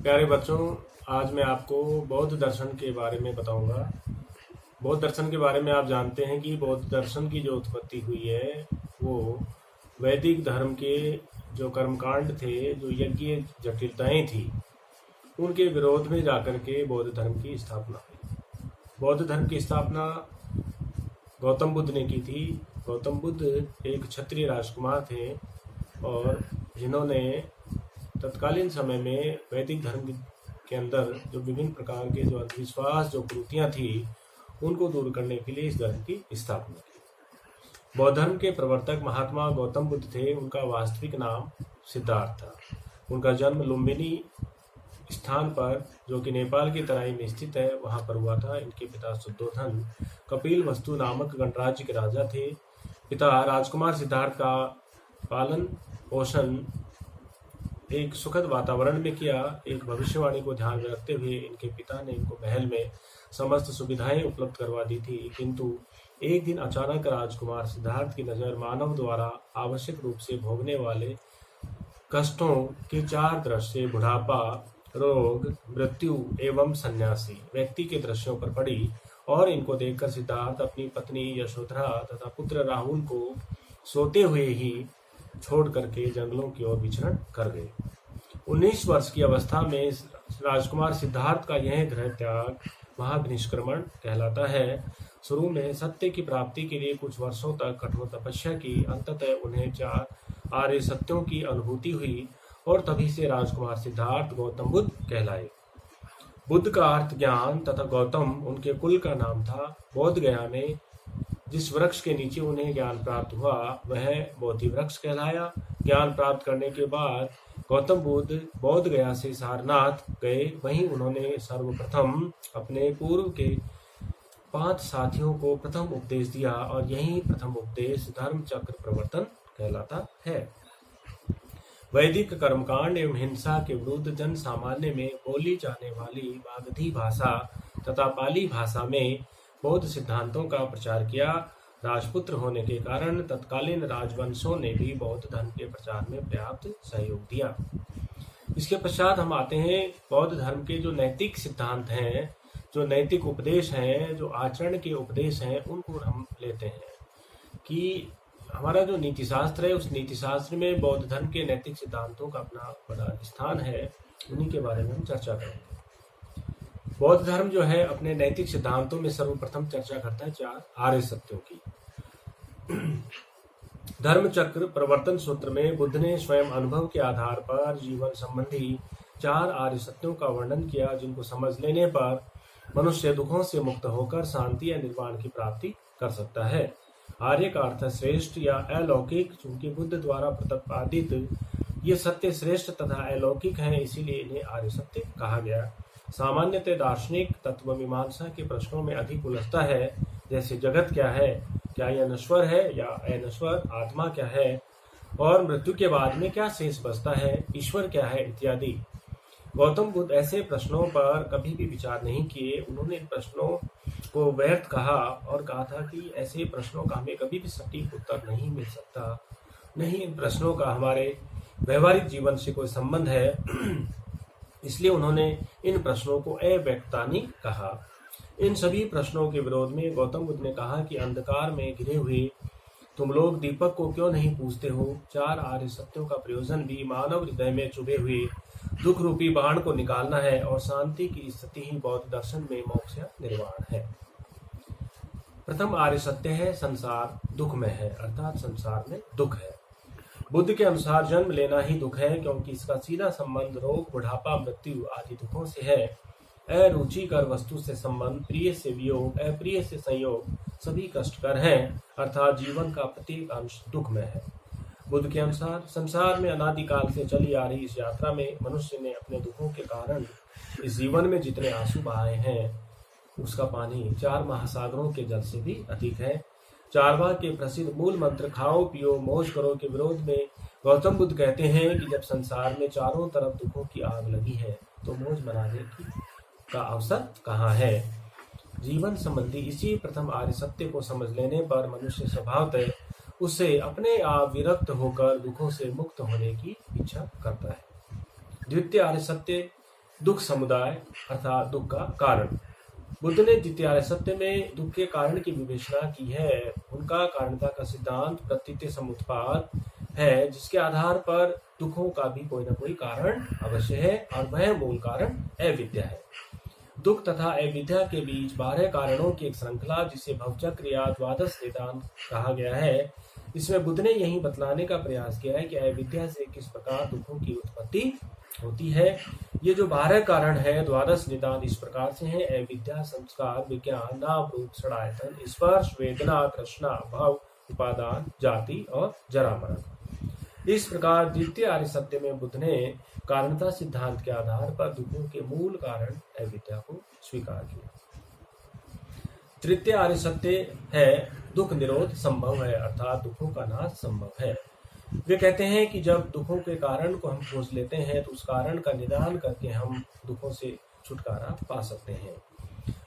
प्यारे बच्चों, आज मैं आपको बौद्ध दर्शन के बारे में बताऊंगा। बौद्ध दर्शन के बारे में आप जानते हैं कि बौद्ध दर्शन की जो उत्पत्ति हुई है वो वैदिक धर्म के जो कर्मकांड थे, जो यज्ञ जटिलताएं थी, उनके विरोध में जाकर के बौद्ध धर्म की स्थापना हुई। बौद्ध धर्म की स्थापना गौतम बुद्ध ने की थी। गौतम बुद्ध एक क्षत्रिय राजकुमार थे और जिन्होंने तत्कालीन समय में वैदिक धर्म के अंदर जो विभिन्न प्रकार के जो अंधविश्वास, जो कुरीतियां थी, उनको दूर करने के लिए इस धर्म की स्थापना की। बौद्ध धर्म के प्रवर्तक महात्मा गौतम बुद्ध थे। उनका वास्तविक नाम सिद्धार्थ था। उनका जन्म लुम्बिनी स्थान पर, जो कि नेपाल की तराई में स्थित है, वहां पर हुआ था। इनके पिता शुद्धोधन कपिल वस्तु नामक गणराज्य के राजा थे। पिता राजकुमार सिद्धार्थ का पालन पोषण एक सुखद वातावरण में किया। एक भविष्यवाणी को ध्यान में रखते हुए इनके पिता ने इनको महल में समस्त सुविधाएं उपलब्ध करवा दी थी, किंतु एक दिन अचानक राजकुमार सिद्धार्थ की नजर मानव द्वारा आवश्यक रूप से भोगने वाले कष्टों के 4 दृश्य, बुढ़ापा, रोग, मृत्यु एवं सन्यासी व्यक्ति के दृश्यों पर पड़ी और इनको देखकर सिद्धार्थ अपनी पत्नी यशोधरा तथा पुत्र राहुल को सोते हुए ही छोड़ करके जंगलों की ओर विचरण कर गए। 19 वर्ष की अवस्था में राजकुमार सिद्धार्थ का यह गृह त्याग महानिष्क्रमण कहलाता है। शुरू में सत्य की प्राप्ति के लिए कुछ वर्षों तक कठोर तपस्या की। अंततः उन्हें 4 आर्य सत्यों की अनुभूति हुई और तभी से राजकुमार सिद्धार्थ गौतम बुद्ध कहलाए। बुद्ध का अर्थ ज्ञान तथा गौतम उनके कुल का नाम था। बोध गया में जिस वृक्ष के नीचे उन्हें ज्ञान प्राप्त हुआ वह बोधि वृक्ष कहलाया। ज्ञान प्राप्त करने के बाद गौतम बुद्ध बोध गया से सारनाथ गए। वहीं उन्होंने सर्वप्रथम अपने पूर्व के 5 साथियों को प्रथम उपदेश दिया और यही प्रथम उपदेश धर्म चक्र प्रवर्तन कहलाता है। वैदिक कर्मकांड एवं हिंसा के विरुद्ध जन सामान्य में बोली जाने वाली मागधी भाषा तथा पाली भाषा में बौद्ध सिद्धांतों का प्रचार किया। राजपुत्र होने के कारण तत्कालीन राजवंशों ने भी बौद्ध धर्म के प्रचार में पर्याप्त सहयोग दिया। इसके पश्चात हम आते हैं बौद्ध धर्म के जो नैतिक सिद्धांत हैं, जो नैतिक उपदेश हैं, जो आचरण के उपदेश हैं, उनको हम लेते हैं कि हमारा जो नीति शास्त्र है, उस नीति शास्त्र में बौद्ध धर्म के नैतिक सिद्धांतों का अपना बड़ा स्थान है। उन्हीं के बारे में हम चर्चा करेंगे। बौद्ध धर्म जो है अपने नैतिक सिद्धांतों में सर्वप्रथम चर्चा करता है 4 आर्य सत्यों की। धर्म चक्र प्रवर्तन सूत्र में बुद्ध ने स्वयं अनुभव के आधार पर जीवन संबंधी 4 आर्य सत्यों का वर्णन किया, जिनको समझ लेने पर मनुष्य दुखों से मुक्त होकर शांति या निर्वाण की प्राप्ति कर सकता है। आर्य का अर्थ श्रेष्ठ या अलौकिक। चूंकि बुद्ध द्वारा प्रतिपादित ये सत्य श्रेष्ठ तथा अलौकिक हैं, इसीलिए इन्हें आर्य सत्य कहा गया। सामान्यतः दार्शनिक तत्व मीमांसा के प्रश्नों में अधिक उलझता है, जैसे जगत क्या है, क्या यह नश्वर है या अनश्वर, आत्मा क्या है और मृत्यु के बाद में क्या शेष बचता है, ईश्वर क्या है इत्यादि। गौतम बुद्ध ऐसे प्रश्नों पर कभी भी विचार नहीं किए। उन्होंने इन प्रश्नों को व्यर्थ कहा और कहा था कि ऐसे प्रश्नों का हमें कभी भी सटीक उत्तर नहीं मिल सकता, नहीं इन प्रश्नों का हमारे व्यवहारिक जीवन से कोई संबंध है। इसलिए उन्होंने इन प्रश्नों को अव्यक्तानी कहा। इन सभी प्रश्नों के विरोध में गौतम बुद्ध ने कहा कि अंधकार में घिरे हुए तुम लोग दीपक को क्यों नहीं पूजते हो। 4 आर्य सत्यों का प्रयोजन भी मानव हृदय में चुभे हुए दुख रूपी बाण को निकालना है और शांति की स्थिति ही बौद्ध दर्शन में मोक्ष या निर्वाण है। प्रथम आर्य सत्य है संसार दुख में है, अर्थात संसार में दुख है। बुद्ध के अनुसार जन्म लेना ही दुख है, क्योंकि इसका सीधा संबंध रोग, बुढ़ापा, मृत्यु आदि दुखों से है। अरुचिकर वस्तु से संबंध, प्रिय से वियोग, अप्रिय से संयोग सभी कष्टकर हैं, अर्थात जीवन का प्रत्येक अंश दुख में है। बुद्ध के अनुसार संसार में अनादिकाल से चली आ रही इस यात्रा में मनुष्य ने अपने दुखों के कारण इस जीवन में जितने आंसू बहाए हैं, उसका पानी 4 महासागरों के जल से भी अधिक है। चारवाक के प्रसिद्ध मूल मंत्र खाओ पियो मौज करो के विरोध में गौतम बुद्ध कहते हैं कि जब संसार में चारों तरफ दुखों की आग लगी है तो मौज मनाने का अवसर कहाँ है। जीवन संबंधी इसी प्रथम आर्य सत्य को समझ लेने पर मनुष्य स्वभावतः उससे अपने आप विरक्त होकर दुखों से मुक्त होने की इच्छा करता है। द्वितीय आर्य सत्य दुख समुदाय अर्थात दुख का कारण। बुद्ध ने द्वितीय आर्य सत्य में दुख के कारण की विवेचना की है। उनका कारणता का सिद्धांत प्रतीत समुत्पाद है, जिसके आधार पर दुखों का भी कोई न कोई कारण अवश्य है और वह मूल कारण अविद्या है। दुख तथा अविद्या के बीच 12 कारणों की एक श्रृंखला, जिसे भवचक्र या द्वादश निदान कहा गया है, इसमें बुद्ध ने यही बतलाने का प्रयास किया है कि अविद्या से किस प्रकार दुखों की उत्पत्ति होती है। ये जो 12 कारण है द्वादश निदान इस प्रकार से हैं: अविद्या, संस्कार, विज्ञान, नाम रूप, षडायतन, स्पर्श, वेदना, तृष्णा, भव, उपादान, जाति और जरा मरण। इस प्रकार द्वितीय आर्य सत्य में बुद्ध ने कारणता सिद्धांत के आधार पर दुखों के मूल कारण अविद्या को स्वीकार किया। तृतीय आर्य सत्य है दुख निरोध संभव है, अर्थात दुखों का नाश संभव है। वे कहते हैं कि जब दुखों के कारण को हम खोज लेते हैं तो उस कारण का निदान करके हम दुखों से छुटकारा पा सकते हैं,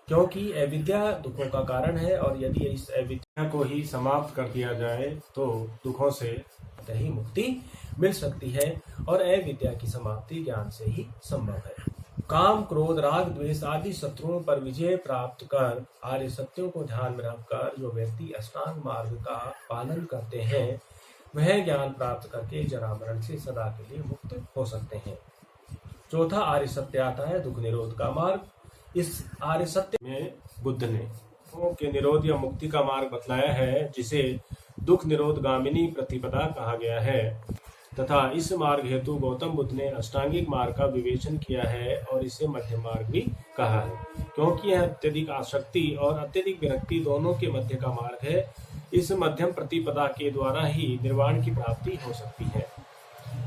क्योंकि अविद्या दुखों का कारण है और यदि इस अविद्या को ही समाप्त कर दिया जाए तो दुखों से ही मुक्ति मिल सकती है और अविद्या की समाप्ति ज्ञान से ही संभव है। काम, क्रोध, राग, द्वेष आदि शत्रुओं पर विजय प्राप्त कर आर्य सत्यों को ध्यान में रखकर जो व्यक्ति अष्टांग मार्ग का पालन करते हैं वह ज्ञान प्राप्त करके जरा मरण से सदा के लिए मुक्त हो सकते हैं। चौथा आर्य सत्य आता है दुख निरोध का मार्ग। इस आर्य सत्य में बुद्ध ने दुखों के निरोध या मुक्ति का मार्ग बतलाया है, जिसे दुख निरोध गामिनी प्रतिपदा कहा गया है, तथा इस मार्ग हेतु गौतम बुद्ध ने अष्टांगिक मार्ग का विवेचन किया है और इसे मध्य मार्ग भी कहा है, क्योंकि यह अत्यधिक आसक्ति और अत्यधिक विरक्ति दोनों के मध्य का मार्ग है। इस मध्यम प्रतिपदा के द्वारा ही निर्वाण की प्राप्ति हो सकती है।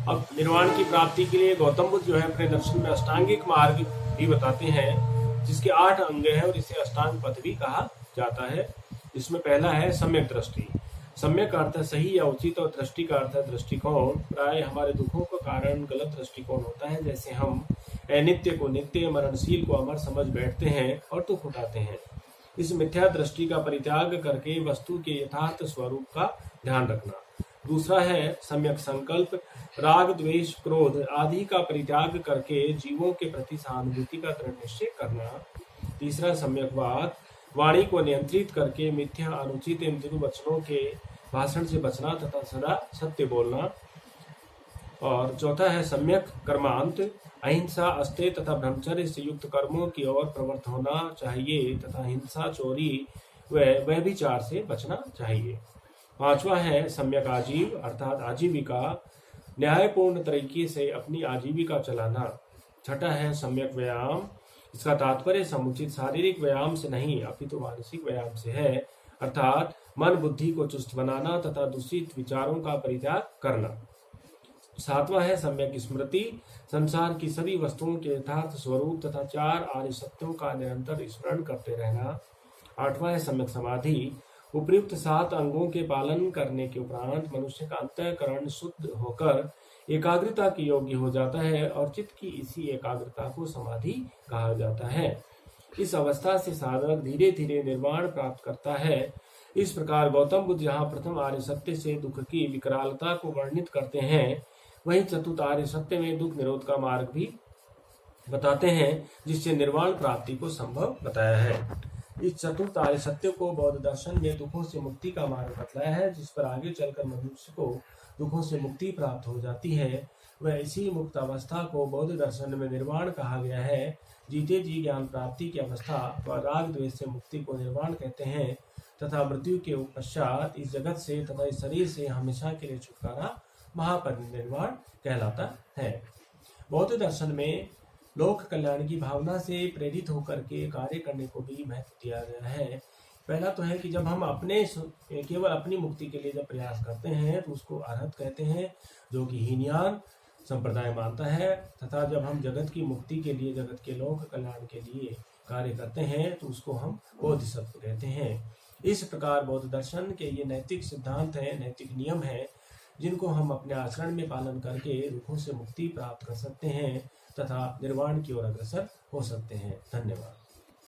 अब निर्वाण की प्राप्ति के लिए गौतम बुद्ध जो है अपने दर्शन में अष्टांगिक मार्ग भी बताते हैं, जिसके 8 अंग हैं और इसे अष्टांग पथ भी कहा जाता है। इसमें पहला है सम्यक दृष्टि। सम्यक का अर्थ है सही या उचित और दृष्टि का अर्थ है दृष्टिकोण। प्राय हमारे दुखों का कारण गलत दृष्टिकोण होता है, जैसे हम अनित्य को नित्य, मरणशील को अमर समझ बैठते हैं और दुख उठाते हैं। इस मिथ्या दृष्टि का परित्याग करके वस्तु के यथार्थ स्वरूप का ध्यान रखना। दूसरा है सम्यक संकल्प। राग, द्वेष, क्रोध आदि का परित्याग करके जीवों के प्रति सहानुभूति का दृढ़ निश्चय करना। तीसरा सम्यक वाद। वाणी को नियंत्रित करके मिथ्या, अनुचित एवं वचनों के भाषण से बचना तथा सदा सत्य बोलना। और चौथा है सम्यक कर्मांत। अहिंसा, अस्तेय तथा ब्रह्मचर्य से युक्त कर्मों की ओर प्रवृत्त होना चाहिए तथा हिंसा, चोरी व व्यभिचार से बचना चाहिए। पांचवा है सम्यक आजीव अर्थात आजीविका, न्यायपूर्ण तरीके से अपनी आजीविका चलाना। छठा है सम्यक व्यायाम। इसका तात्पर्य समुचित शारीरिक व्यायाम से नहीं अपितु मानसिक व्यायाम से है, अर्थात मन बुद्धि को चुस्त बनाना तथा दूषित विचारों का परित्याग करना। सातवां है सम्यक स्मृति। संसार की सभी वस्तुओं के यथार्थ स्वरूप तथा 4 आर्य सत्यों का निरंतर स्मरण करते रहना। आठवां है सम्यक समाधि। उपयुक्त 7 अंगों के पालन करने के उपरांत मनुष्य का अंतःकरण शुद्ध होकर एकाग्रता के योग्य हो जाता है और चित्त की इसी एकाग्रता को समाधि कहा जाता है। इस अवस्था से साधक धीरे धीरे निर्वाण प्राप्त करता है। इस प्रकार गौतम बुद्ध जहाँ प्रथम आर्य सत्य से दुख की विकरालता को वर्णित करते हैं, वहीं चतुर्थ आर्य सत्य में दुख निरोध का मार्ग भी बताते हैं, जिससे निर्वाण प्राप्ति को संभव बताया है। इस चतुर्थ आर्य सत्य को बौद्ध दर्शन में दुखों से मुक्ति का मार्ग बतलाया है, जिस पर आगे चलकर मनुष्य को दुखों से मुक्ति प्राप्त हो जाती है। वह इसी मुक्त अवस्था को बौद्ध दर्शन में निर्वाण कहा गया है। जीते जी ज्ञान प्राप्ति की अवस्था व राग द्वेष से मुक्ति को निर्वाण कहते हैं तथा मृत्यु के पश्चात इस जगत से तथा इस शरीर से हमेशा के लिए छुटकारा महापरिनिर्वाण कहलाता है। बौद्ध दर्शन में लोक कल्याण की भावना से प्रेरित होकर के कार्य करने को भी महत्व दिया गया है। पहला तो है कि जब हम केवल अपनी मुक्ति के लिए जब प्रयास करते हैं तो उसको अरहत कहते हैं, जो कि हीनयान संप्रदाय मानता है, तथा जब हम जगत की मुक्ति के लिए, जगत के लोक कल्याण के लिए कार्य करते हैं तो उसको हम बोधिसत्व कहते हैं। इस प्रकार बौद्ध दर्शन के ये नैतिक सिद्धांत हैं, नैतिक नियम हैं, जिनको हम अपने आचरण में पालन करके दुखों से मुक्ति प्राप्त कर सकते हैं तथा निर्वाण की ओर अग्रसर हो सकते हैं। धन्यवाद।